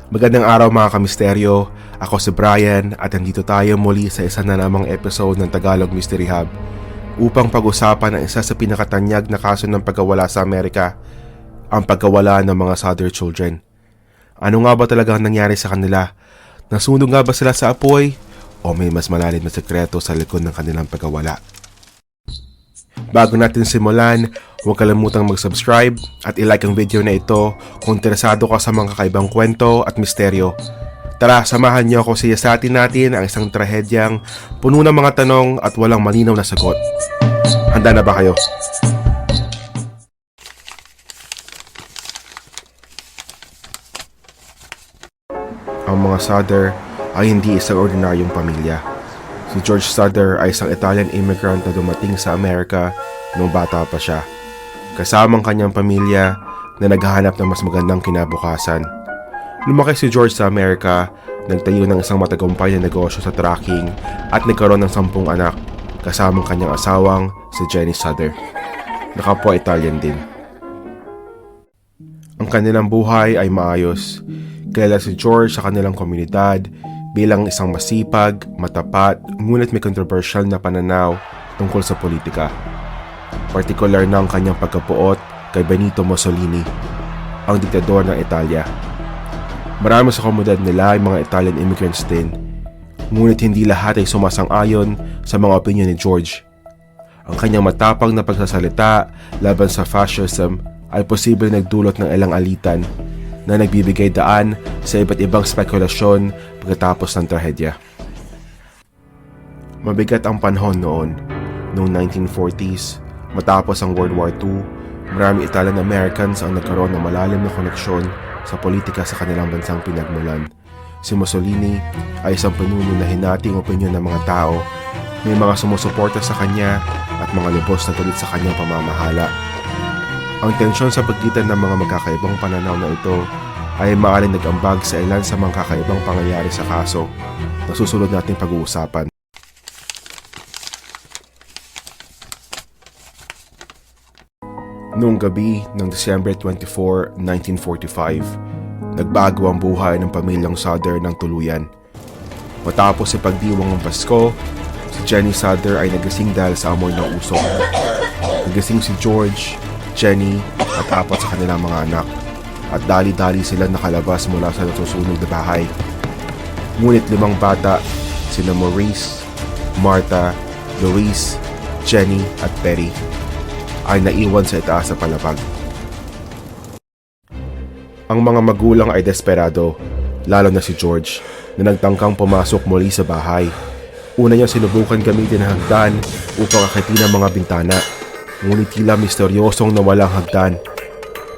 Magandang araw mga kamisteryo, ako si Brian at nandito tayo muli sa isa na namang episode ng Tagalog Mystery Hub upang pag-usapan ang isa sa pinakatanyag na kaso ng pagkawala sa Amerika, ang pagkawala ng mga Souther children. Ano nga ba talagang nangyari sa kanila? Nasunog nga ba sila sa apoy? O may mas malalim na sekreto sa likod ng kanilang pagkawala? Bago natin simulan, huwag kalimutang mag-subscribe at i-like ang video na ito kung interesado ka sa mga kakaibang kwento at misteryo. Tara, samahan niyo ako siyasatin natin ang isang trahedyang puno ng mga tanong at walang malinaw na sagot. Handa na ba kayo? Ang mga Souther ay hindi isang ordinaryong pamilya. Si George Souther ay isang Italian immigrant na dumating sa Amerika noong bata pa siya, kasamang kanyang pamilya na naghahanap ng mas magandang kinabukasan. Lumaki si George sa Amerika, nagtayo ng isang matagumpay na negosyo sa trucking at nagkaroon ng 10 anak, kasamang kanyang asawang si Jenny Souther. Nakapwa Italian din. Ang kanilang buhay ay maayos. Kilala si George sa kanilang komunidad bilang isang masipag, matapat, ngunit may controversial na pananaw tungkol sa politika. Partikular na ang kanyang pagkapuot kay Benito Mussolini, ang diktador ng Italia. Marami sa komunidad nila ay mga Italian immigrants din, ngunit hindi lahat ay sumasang-ayon sa mga opinion ni George. Ang kanyang matapang na pagsasalita laban sa fascism ay posibleng nagdulot ng ilang alitan na nagbibigay daan sa iba't ibang spekulasyon pagkatapos ng trahedya. Mabigat ang panahon noon. Noong 1940s, matapos ang World War II, marami Italian Americans ang nagkaroon ng malalim na koneksyon sa politika sa kanilang bansang pinagmulan. Si Mussolini ay isang pinuno na hinating opinyon ng mga tao. May mga sumusuporta sa kanya at mga lubos na galit sa kanyang pamamahala. Ang tensyon sa pagitan ng mga magkakaibang pananaw na ito ay maaaring nag-ambag sa ilan sa mga kakaibang pangyayari sa kaso na susunod nating pag-uusapan. Noong gabi ng December 24, 1945, nagbago ang buhay ng pamilyang Souther ng tuluyan. Matapos sa pagdiwang ng Pasko, si Jenny Souther ay nagising dahil sa amoy ng usok. Nagising si George, Jenny at 4 sa kanilang mga anak at dali-dali sila nakalabas mula sa nasusunog na bahay. Ngunit 5 bata, sina Maurice, Martha, Louise, Jenny at Perry ay naiwan sa itaas sa palapag. Ang mga magulang ay desperado, lalo na si George na nagtangkang pumasok muli sa bahay. Una niyang sinubukan gamitin ang hagdan upang akitin ang mga bintana, ngunit tila misteryosong nawalang hagdan.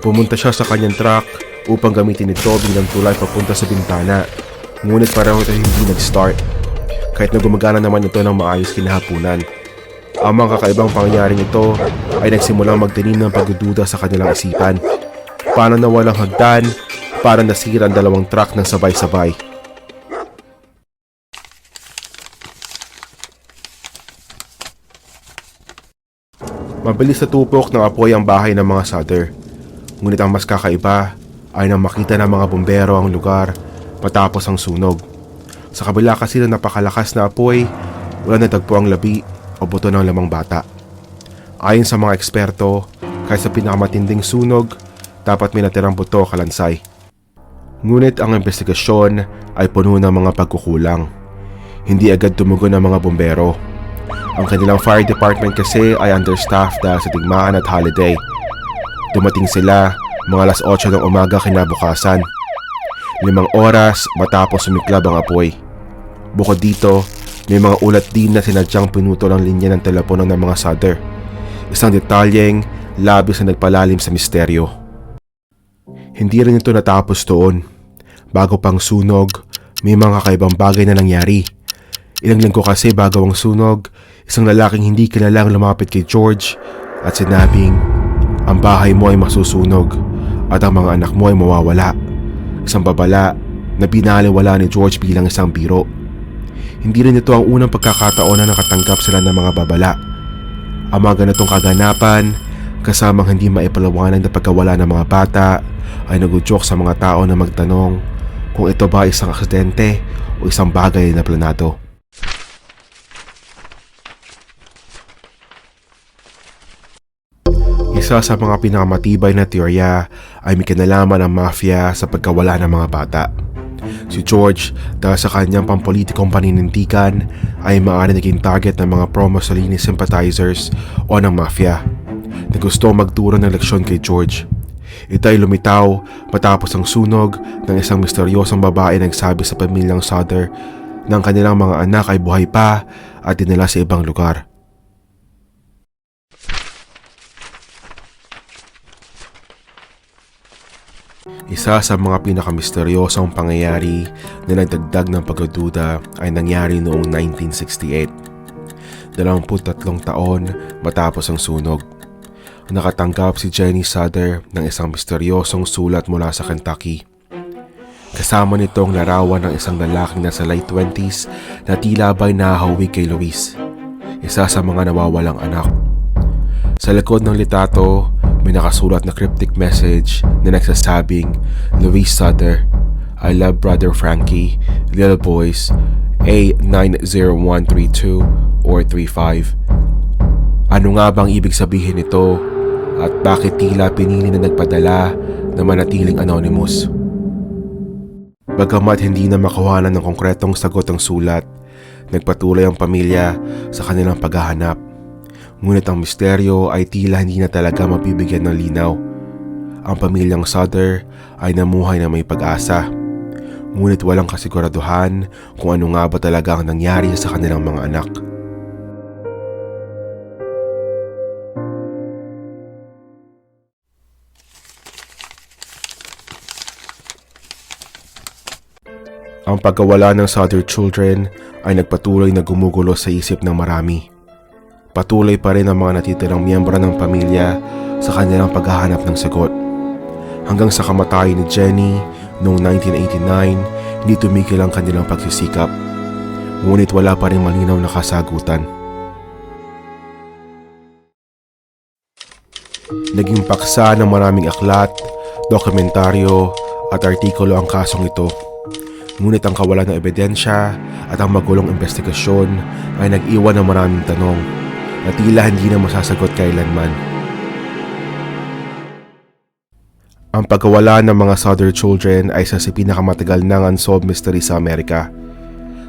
Pumunta siya sa kanyang truck upang gamitin ito bilang tulay papunta sa bintana, ngunit pareho ito hindi nag-start, kahit na gumagana naman ito ng maayos kinahapunan. Ang mga kakaibang pangyayaring ito ay nagsimulang magtanim ng pagdududa sa kanilang isipan. Paano nawalang hagdan? Paano nasira ang 2 truck ng sabay-sabay? Mabilis na tupok ng apoy ang bahay ng mga Souther. Ngunit ang mas kakaiba ay nang makita ng mga bumbero ang lugar matapos ang sunog. Sa kabila kasi ng napakalakas na apoy, wala natagpo ang labi o buto ng 5 bata. Ayon sa mga eksperto, kahit sa pinakamatinding sunog, dapat may natirang buto o kalansay. Ngunit ang investigasyon ay puno ng mga pagkukulang. Hindi agad tumugon ang mga bumbero. Ang kanilang fire department kasi ay understaffed dahil sa digmaan at holiday. Dumating sila mga 8:00 ng umaga kinabukasan, 5 oras matapos sumiklab ang apoy. Bukod dito, may mga ulat din na sinadyang pinutol ang linya ng telepono ng mga Souther. Isang detalyeng labis na nagpalalim sa misteryo. Hindi rin ito natapos doon. Bago pang sunog, may mga kakaibang bagay na nangyari. Ilang linggo kasi bago ang sunog, isang lalaking hindi kilalang lumapit kay George at sinabing, "Ang bahay mo ay masusunog at ang mga anak mo ay mawawala." Isang babala na binaliwala ni George bilang isang biro. Hindi rin ito ang unang pagkakataon na nakatanggap sila ng mga babala. Ang mga ganitong kaganapan, kasamang hindi maipaliwanag na pagkawala ng mga bata, ay nagudyok sa mga tao na magtanong kung ito ba isang aksidente o isang bagay na planado. Isa sa mga pinakamatibay na teorya ay may kinalaman ng mafia sa pagkawala ng mga bata. Si George, dahil sa kanyang pampolitikong paninindigan, ay maaari naging target ng mga pro-Mussolini sympathizers o ng mafia na gusto magturo ng leksyon kay George. Ito ay lumitaw matapos ang sunog ng isang misteryosong babae na nagsabi sa pamilyang Sutter na ang kanilang mga anak ay buhay pa at dinala sa ibang lugar. Isa sa mga pinakamisteryosong pangyayari na nagdagdag ng pagdududa ay nangyari noong 1968. 23 taon matapos ang sunog. Nakatanggap si Jenny Sutter ng isang misteryosong sulat mula sa Kentucky. Kasama nito ang larawan ng isang lalaking nasa late 20s na tila ba'y nahahawi kay Louise, isa sa mga nawawalang anak. Sa likod ng litrato, may nakasulat na cryptic message na nagsasabing, "Louise Sutter, I love Brother Frankie, little boys, A90132 or 35. Ano nga bang ibig sabihin nito at bakit tila pinili na nagpadala na manatiling anonymous? Bagamat hindi na makuhanan ng konkretong sagot ang sulat, nagpatuloy ang pamilya sa kanilang paghahanap. Ngunit ang misteryo ay tila hindi na talaga mabibigyan ng linaw. Ang pamilyang Sutter ay namuhay na may pag-asa. Ngunit walang kasiguraduhan kung ano nga ba talaga ang nangyari sa kanilang mga anak. Ang pagkawala ng Sutter children ay nagpatuloy na gumugulo sa isip ng marami. Patuloy pa rin ang mga natitirang miyembro ng pamilya sa kanilang paghahanap ng sagot. Hanggang sa kamatayan ni Jenny noong 1989, hindi tumigil ang kanilang pagsisikap. Ngunit wala pa rin malinaw na kasagutan. Naging paksa ng maraming aklat, dokumentaryo at artikulo ang kasong ito. Ngunit ang kawalan ng ebidensya at ang magulong investigasyon ay nag-iwan ng maraming tanong na tila hindi na masasagot kailanman. Ang pagkawala ng mga Sutter children ay isa sa pinakamatagal ng unsolved mystery sa Amerika.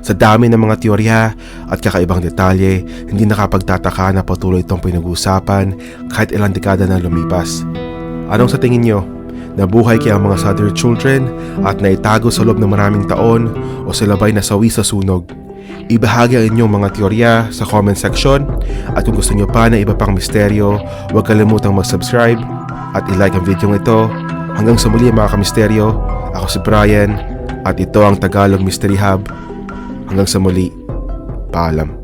Sa dami ng mga teorya at kakaibang detalye, hindi nakapagtataka na patuloy itong pinag-uusapan kahit ilang dekada na lumipas. Anong sa tingin nyo? Nabuhay kaya ang mga Sutter children at naitago sa loob ng maraming taon o sila ba'y nasawi sa sunog? Ibahagi ang inyong mga teorya sa comment section at kung gusto nyo pa na iba pang misteryo, huwag kalimutang mag-subscribe at i-like ang video ito. Hanggang sa muli mga kamisteryo, ako si Brian at ito ang Tagalog Mystery Hub. Hanggang sa muli, paalam.